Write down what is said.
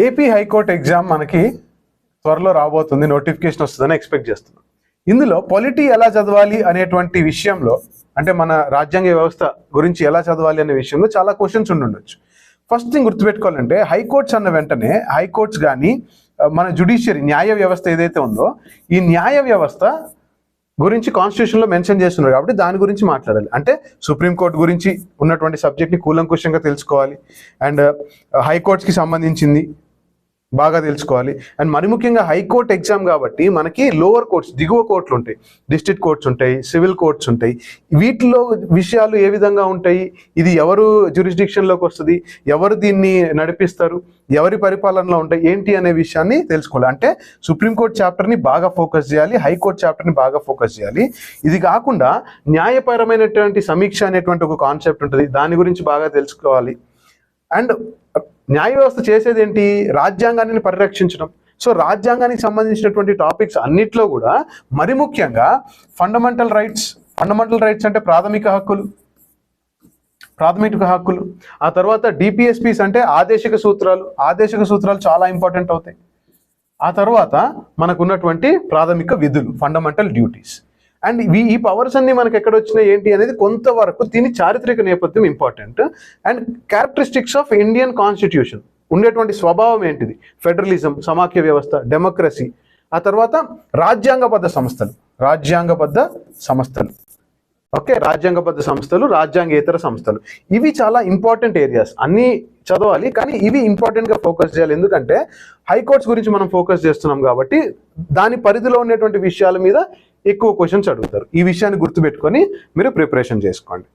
AP high court exam మనకి త్వరలో రాబోతుంది, నోటిఫికేషన్ వస్తుందని ఎక్స్పెక్ట్ చేస్తున్నాం. ఇందులో పొలిటీ ఎలా చదవాలి అనేటువంటి విషయంలో, అంటే మన రాజ్యాంగ వ్యవస్థ గురించి ఎలా చదవాలి అనే విషయంలో చాలా క్వశ్చన్స్ ఉండొచ్చు. ఫస్ట్ థింగ్ గుర్తుపెట్టుకోవాలంటే, హైకోర్ట్స్ అన్న వెంటనే హైకోర్ట్స్ కానీ మన జ్యుడిషియరీ న్యాయ వ్యవస్థ ఏదైతే ఉందో, ఈ న్యాయ వ్యవస్థ గురించి కాన్స్టిట్యూషన్లో మెన్షన్ చేస్తున్నారు కాబట్టి దాని గురించి మాట్లాడాలి. అంటే సుప్రీంకోర్టు గురించి ఉన్నటువంటి సబ్జెక్ట్ని కూలంకుషంగా తెలుసుకోవాలి, అండ్ హైకోర్ట్స్కి సంబంధించింది బాగా తెలుసుకోవాలి. అండ్ మరి ముఖ్యంగా హైకోర్టు ఎగ్జామ్ కాబట్టి మనకి లోవర్ కోర్ట్స్, దిగువ కోర్టులు ఉంటాయి, డిస్ట్రిక్ట్ కోర్ట్స్ ఉంటాయి, సివిల్ కోర్ట్స్ ఉంటాయి. వీటిలో విషయాలు ఏ విధంగా ఉంటాయి, ఇది ఎవరు జ్యూరిస్డిక్షన్లోకి వస్తుంది, ఎవరు దీన్ని నడిపిస్తారు, ఎవరి పరిపాలనలో ఉంటాయి, ఏంటి అనే విషయాన్ని తెలుసుకోవాలి. అంటే సుప్రీంకోర్టు చాప్టర్ని బాగా ఫోకస్ చేయాలి, హైకోర్టు చాప్టర్ని బాగా ఫోకస్ చేయాలి. ఇది కాకుండా న్యాయపరమైనటువంటి సమీక్ష అనేటువంటి ఒక కాన్సెప్ట్ ఉంటుంది, దాని గురించి బాగా తెలుసుకోవాలి. అండ్ న్యాయ వ్యవస్థ చేసేది ఏంటి, రాజ్యాంగాన్ని పరిరక్షించడం. సో రాజ్యాంగానికి సంబంధించినటువంటి టాపిక్స్ అన్నిట్లో కూడా మరి ముఖ్యంగా ఫండమెంటల్ రైట్స్ అంటే ప్రాథమిక హక్కులు, ఆ తర్వాత డిపిఎస్పీస్ అంటే ఆదేశిక సూత్రాలు చాలా ఇంపార్టెంట్ అవుతాయి. ఆ తర్వాత మనకు ఉన్నటువంటి ప్రాథమిక విధులు, ఫండమెంటల్ డ్యూటీస్. అండ్ ఈ పవర్స్ అన్ని మనకు ఎక్కడ వచ్చినాయి ఏంటి అనేది కొంతవరకు దీని చారిత్రక నేపథ్యం important. And characteristics of Indian constitution, ఉండేటువంటి స్వభావం ఏంటిది, ఫెడరలిజం, సమాఖ్య వ్యవస్థ, డెమోక్రసీ. ఆ తర్వాత రాజ్యాంగబద్ధ సంస్థలు, ఓకే, రాజ్యాంగబద్ధ సంస్థలు, రాజ్యాంగేతర సంస్థలు. ఇవి చాలా ఇంపార్టెంట్ ఏరియాస్, అన్నీ చదవాలి, కానీ ఇవి ఇంపార్టెంట్గా ఫోకస్ చేయాలి. ఎందుకంటే హైకోర్ట్స్ గురించి మనం ఫోకస్ చేస్తున్నాం కాబట్టి దాని పరిధిలో ఉన్నటువంటి విషయాల మీద ఎక్కువ క్వశ్చన్స్ అడుగుతారు. ఈ విషయాన్ని గుర్తుపెట్టుకొని మీరు ప్రిపరేషన్ చేసుకోండి.